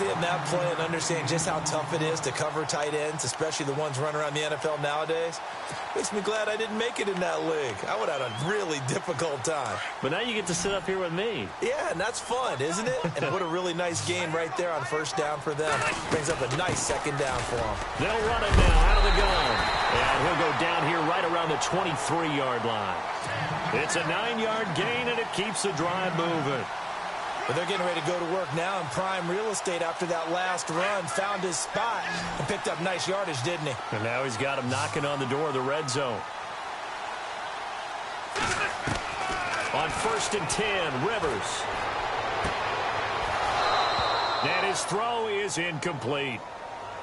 seeing that play and understanding just how tough it is to cover tight ends, especially the ones running around the NFL nowadays, makes me glad I didn't make it in that league. I would have had a really difficult time. But now you get to sit up here with me. Yeah, and that's fun, isn't it? And what a really nice game right there on first down for them. Brings up a nice second down for them. They'll run it now out of the gun. And he'll go down here right around the 23-yard line. It's a 9-yard gain, and it keeps the drive moving. But they're getting ready to go to work now in prime real estate after that last run. Found his spot and picked up nice yardage, didn't he? And now he's got him knocking on the door of the red zone. On 1st and 10, Rivers. And his throw is incomplete.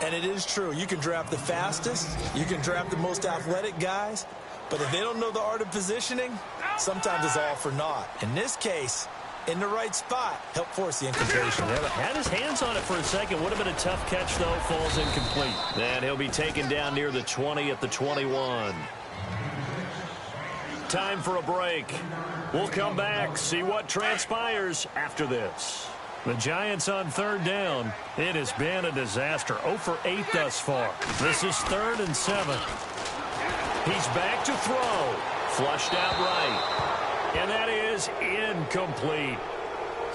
And it is true. You can draft the fastest. You can draft the most athletic guys. But if they don't know the art of positioning, sometimes it's all for naught. In this case, in the right spot, help force the incompletion. Yeah, had his hands on it for a second. Would have been a tough catch, though. Falls incomplete. And he'll be taken down near the 20 at the 21. Time for a break. We'll come back, see what transpires after this. The Giants on 3rd down. It has been a disaster. 0 for 8 thus far. This is 3rd and 7. He's back to throw. Flushed out right. And that is incomplete.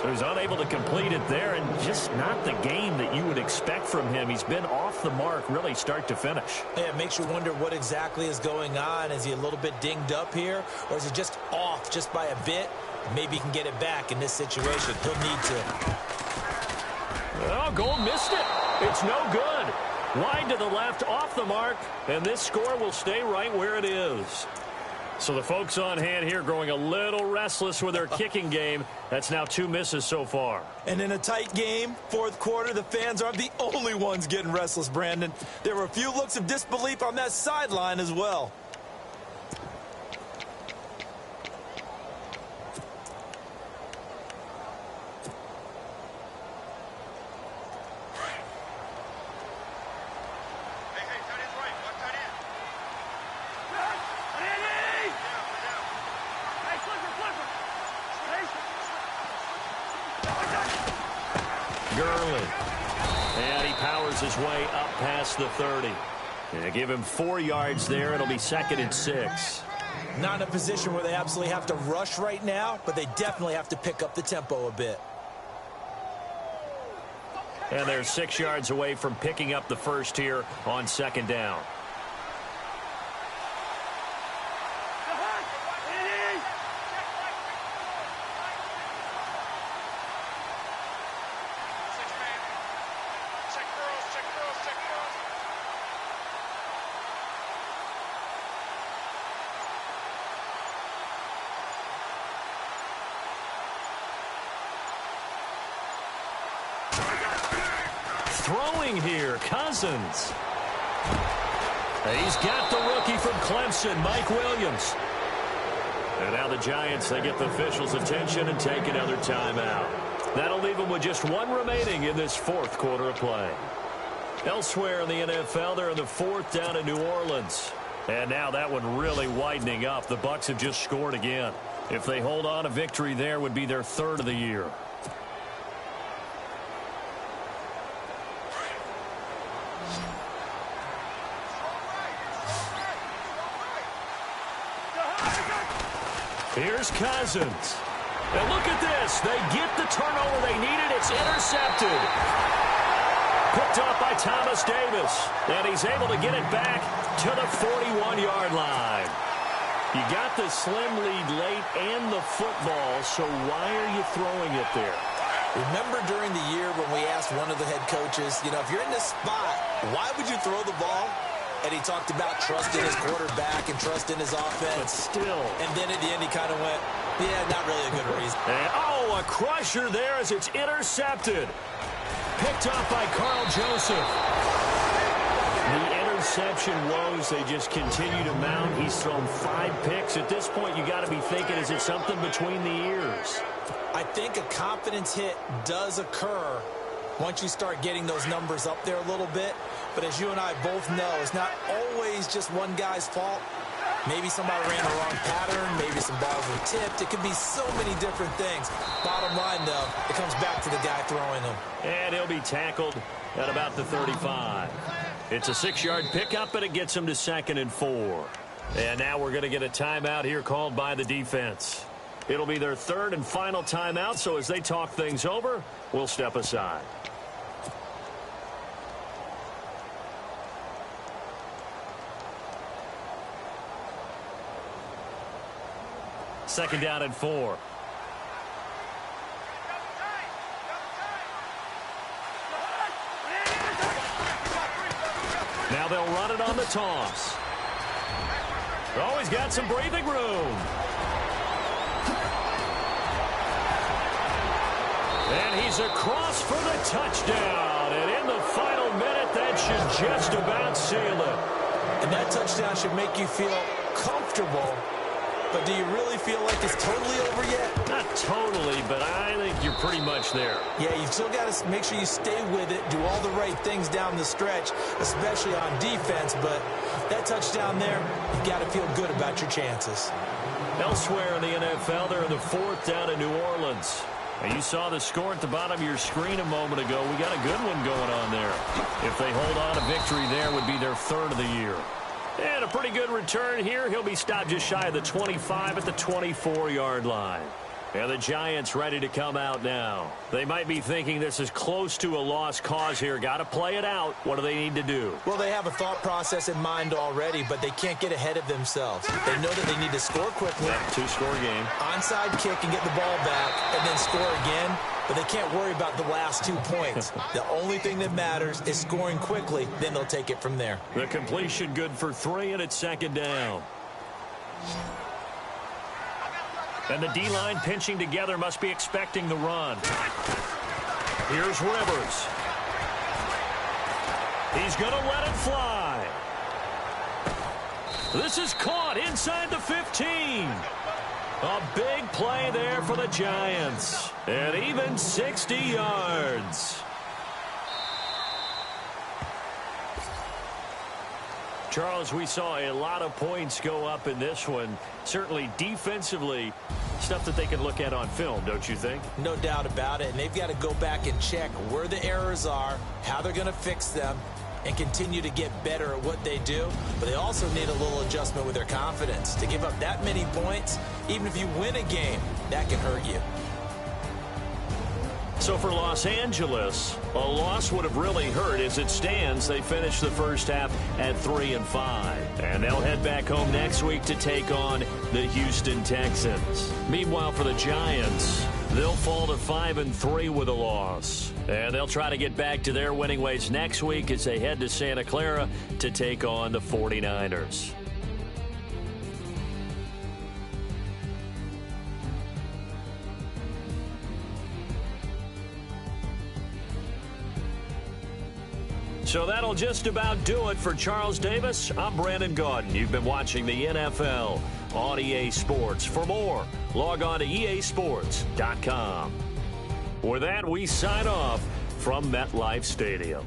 So he's unable to complete it there, and just not the game that you would expect from him. He's been off the mark really start to finish. Yeah, it makes you wonder what exactly is going on. Is he a little bit dinged up here, or is he just off just by a bit? Maybe he can get it back in this situation. He'll need to. Oh, Gold missed it. It's no good. Wide to the left, off the mark, and this score will stay right where it is. So the folks on hand here growing a little restless with their kicking game. That's now 2 misses so far. And in a tight game, 4th quarter, the fans aren't the only ones getting restless, Brandon. There were a few looks of disbelief on that sideline as well. His way up past the 30. And give him 4 yards there. It'll be 2nd and 6. Not in a position where they absolutely have to rush right now, but they definitely have to pick up the tempo a bit. And they're 6 yards away from picking up the first here on 2nd down. Throwing here, Cousins. He's got the rookie from Clemson, Mike Williams. And now the Giants, they get the officials' attention and take another timeout. That'll leave them with just 1 remaining in this 4th quarter of play. Elsewhere in the NFL, they're in the 4th down in New Orleans. And now that one really widening up. The Bucs have just scored again. If they hold on, a victory there would be their 3rd of the year. Here's Cousins. And look at this. They get the turnover they needed. It's intercepted. Picked off by Thomas Davis. And he's able to get it back to the 41-yard line. You got the slim lead late and the football, so why are you throwing it there? Remember during the year when we asked one of the head coaches, you know, if you're in this spot, why would you throw the ball? And he talked about trust in his quarterback and trust in his offense. But still. And then at the end, he kind of went, yeah, not really a good reason. And, oh, a crusher there as it's intercepted. Picked off by Carl Joseph. The interception woes, they just continue to mount. He's thrown 5 picks. At this point, you got to be thinking, is it something between the ears? I think a confidence hit does occur once you start getting those numbers up there a little bit. But as you and I both know, it's not always just one guy's fault. Maybe somebody ran the wrong pattern. Maybe some balls were tipped. It could be so many different things. Bottom line, though, it comes back to the guy throwing them. And he'll be tackled at about the 35. It's a 6-yard pickup, and it gets him to 2nd and 4. And now we're going to get a timeout here called by the defense. It'll be their 3rd and final timeout, so as they talk things over, we'll step aside. Second down and 4. Now they'll run it on the toss. Oh, he's got some breathing room. And he's across for the touchdown. And in the final minute, that should just about seal it. And that touchdown should make you feel comfortable. But do you really feel like it's totally over yet? Not totally, but I think you're pretty much there. Yeah, you've still got to make sure you stay with it, do all the right things down the stretch, especially on defense. But that touchdown there, you've got to feel good about your chances. Elsewhere in the NFL, they're in the 4th down in New Orleans. And you saw the score at the bottom of your screen a moment ago. We got a good one going on there. If they hold on, a victory there would be their 3rd of the year. And a pretty good return here. He'll be stopped just shy of the 25 at the 24-yard line. And the Giants ready to come out now. They might be thinking this is close to a lost cause here. Got to play it out. What do they need to do? Well, they have a thought process in mind already, but they can't get ahead of themselves. They know that they need to score quickly. Yeah, 2-score game. Onside kick and get the ball back and then score again. But they can't worry about the last 2 points. The only thing that matters is scoring quickly. Then they'll take it from there. The completion good for 3, and it's 2nd down. And the D-line pinching together must be expecting the run. Here's Rivers. He's going to let it fly. This is caught inside the 15. A big play there for the Giants. And even 60 yards. Charles, we saw a lot of points go up in this one. Certainly defensively, stuff that they can look at on film, don't you think? No doubt about it. And they've got to go back and check where the errors are, how they're going to fix them, and continue to get better at what they do. But they also need a little adjustment with their confidence. To give up that many points, even if you win a game, that can hurt you. So for Los Angeles, a loss would have really hurt. As it stands, they finished the first half at 3-5. And they'll head back home next week to take on the Houston Texans. Meanwhile, for the Giants, they'll fall to 5-3 with a loss. And they'll try to get back to their winning ways next week as they head to Santa Clara to take on the 49ers. So that'll just about do it for Charles Davis. I'm Brandon Gaudin. You've been watching the NFL on EA Sports. For more, log on to easports.com. With that, we sign off from MetLife Stadium.